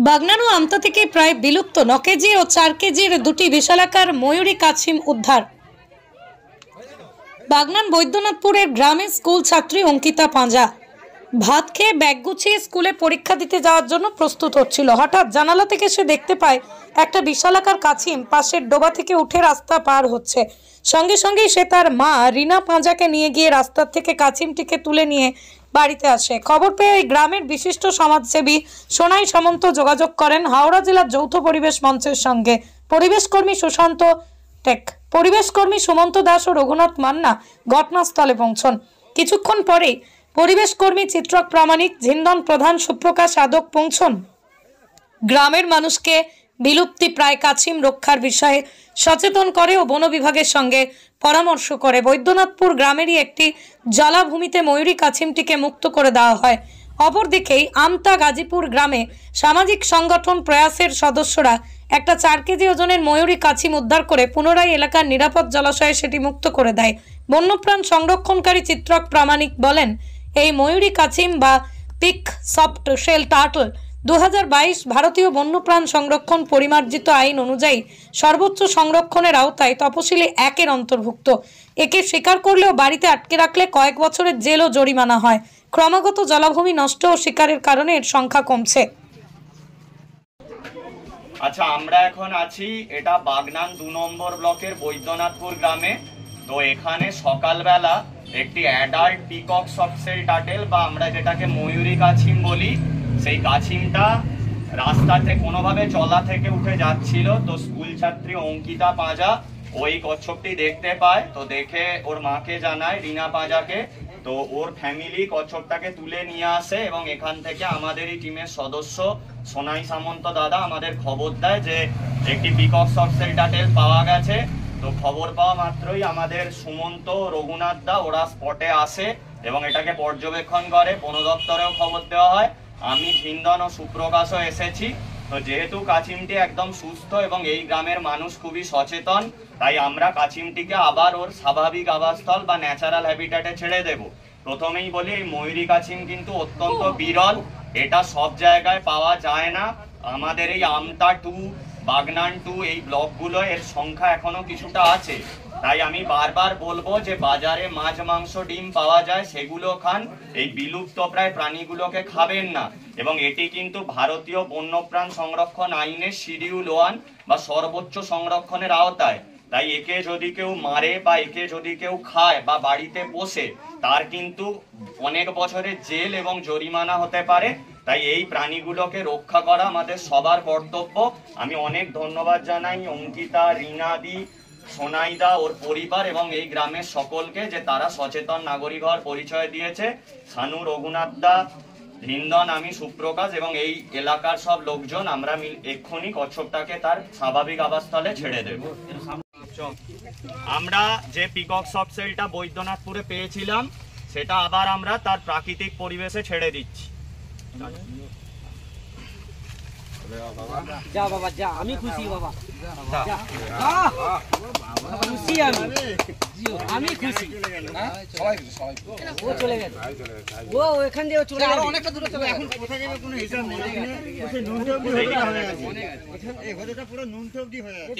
বাগনান ও আমতা থেকে প্রায় বিলুপ্ত 9 কেজি ও 4 কেজির দুটি বিশালাকার ময়ূরী কাছিম উদ্ধার। বাগনান বৈদ্যনাথপুরের গ্রামে স্কুল ছাত্রী অঙ্কিতা পাঁজা ভাত খেয়ে ব্যাগ গুছিয়ে স্কুলে পরীক্ষা দিতে যাওয়ার জন্য প্রস্তুত হচ্ছিল। হঠাৎ জানালা থেকে সে দেখতে পায় একটা বিশালাকার কাছিম পাশের ডোবা থেকে উঠে রাস্তা পার হচ্ছে। সঙ্গে সঙ্গেই সে তার মা রিনা পাঁজাকে নিয়ে গিয়ে রাস্তার থেকে কাছিমটিকে তুলে নিয়ে বাড়িতে আসে। খবর পেয়ে এই গ্রামের বিশিষ্ট সমাজসেবী সোনাই সামন্ত যোগাযোগ করেন হাওড়া জেলার যৌথ পরিবেশ মঞ্চের সঙ্গে। পরিবেশকর্মী সুমন্ত দাস ও রঘুনাথ মান্না ঘটনাস্থলে পৌঁছন। কিছুক্ষণ পরেই পরিবেশকর্মী চিত্রক প্রামাণিক, ঝিন্দন প্রধান সুপ্রকাশ আদক পৌঁছন। গ্রামের মানুষকে বিলুপ্তি প্রায় কাছিম রক্ষার বিষয়ে সচেতন করে ও বন বিভাগের সঙ্গে পরামর্শ করে বৈদ্যনাথপুর গ্রামেরই একটি জলাভূমিতে ময়ূরী কাছিমটিকে মুক্ত করে দেওয়া হয়। অপরদিকেই আমতা গাজীপুর গ্রামে সামাজিক সংগঠন প্রয়াসের সদস্যরা একটা 4 কেজি ওজনের ময়ূরী কাছিম উদ্ধার করে পুনরায় এলাকার নিরাপদ জলাশয়ে সেটি মুক্ত করে দেয়। বন্যপ্রাণ সংরক্ষণকারী চিত্রক প্রামাণিক বলেন, এই ময়ূরী কাছিম বা পিক সফট শেল টার্টল 2022 ভারতীয় বন্যপ্রাণ সংরক্ষণ পরিমার্জিত আইন অনুযায়ী সর্বোচ্চ সংরক্ষণের আওতায় তপশিলি 1-এর অন্তর্ভুক্ত। একে শিকার করলেও বাড়িতে আটকে রাখলে কয়েক বছরের জেল ও জরিমানা হয়। ক্রমাগত জলাভূমি নষ্ট ও শিকারের কারণে এর সংখ্যা কমছে। আচ্ছা, আমরা এখন আছি এটা বাগনান 2 নম্বর ব্লকের বৈদ্যনাথপুর গ্রামে। তো এখানে সকালবেলা একটি অ্যাডাল্ট পিকক সফটশেল টার্টেল বা আমরা যেটাকে ময়ূরী কাছিম বলি, সেই কাছিমটা রাস্তাতে কোনোভাবে জলা থেকে উঠে যাচ্ছিল। তো স্কুল ছাত্রী অঙ্কিতা পাঁজা ওই কচ্ছপটি দেখতে পায়। তো দেখে ওর মাকে জানায়, রিনা পাঁজাকে। তো ওর ফ্যামিলি কচ্ছপটাকে তুলে নিয়ে আসে এবং এখান থেকে আমাদেরই টিমের সদস্য সোনাই সামন্ত দাদা আমাদের খবর দেয় যে একটি পিকক সফটশেল টার্টেল পাওয়া গেছে। তো খবর পাওয়া মাত্রই আমাদের সুমন্ত, রঘুনাথ দা ওরা স্পটে আসে এবং এটাকে পর্যবেক্ষণ করে। বন দপ্তরেও খবর দেওয়া হয়। আমি, ঝিন্দন ও সুপ্রকাশও এসেছি। তো যেহেতু কাছিমটি একদম সুস্থ এবং এই গ্রামের মানুষ খুবই সচেতন, তাই আমরা কাছিমটিকে আবার ওর স্বাভাবিক আবাসস্থল বা ন্যাচারাল হ্যাবিটেটে ছেড়ে দেব। প্রথমেই বলি, এই ময়ূরী কাছিম কিন্তু অত্যন্ত বিরল, এটা সব জায়গায় পাওয়া যায় না। আমাদের এই আমতা 2, বাগনান 2 এই ব্লকগুলো এর সংখ্যা এখনো কিছুটা আছে। তাই আমি বারবার বলবো যে বাজারে মাছ, মাংস, ডিম পাওয়া যায়, সেগুলো খান। এই বিলুপ্ত প্রায় প্রাণীগুলোকে খাবেন না। এবং এটি কিন্তু ভারতীয় বন্যপ্রাণ সংরক্ষণ আইনের শিডিউল 1 বা সর্বোচ্চ সংরক্ষণের আওতায়। তাই একে যদি কেউ মারে বা একে যদি কেউ খায় বা বাড়িতে পোষে, তার কিন্তু অনেক বছরের জেল এবং জরিমানা হতে পারে। তাই এই প্রাণীগুলোকে রক্ষা করা আমাদের সবার কর্তব্য। আমি অনেক ধন্যবাদ জানাই অঙ্কিতা, রিনাদি, সোনাইদা, ওর পরিবার এবং এই গ্রামের সকলকে যে তারা সচেতন নাগরিক হওয়ার পরিচয় দিয়েছে। শানু, রঘুনাথ দা, হিন্দন, আমি, সুপ্রকাশ এবং এই এলাকার সব লোকজন আমরা এক্ষুনি কচ্ছপটাকে তার স্বাভাবিক আবাসস্থলে ছেড়ে দেব। আমরা যে পিকক সফটশেলটা বৈদ্যনাথপুরে পেয়েছিলাম, সেটা আবার আমরা তার প্রাকৃতিক পরিবেশে ছেড়ে দিচ্ছি। যা বাবা যা, আমি খুশি বাবা, খুশি আমি খুশি। ও চলে গেছে, ও এখান দিয়ে চলে গেল, অনেকটা দূরে চলে এখন কোথায় যাবে কোনো হিসাব নেই। নুন টবডি হয়ে গেছে, পুরো নুন টবডি হয়ে গেছে।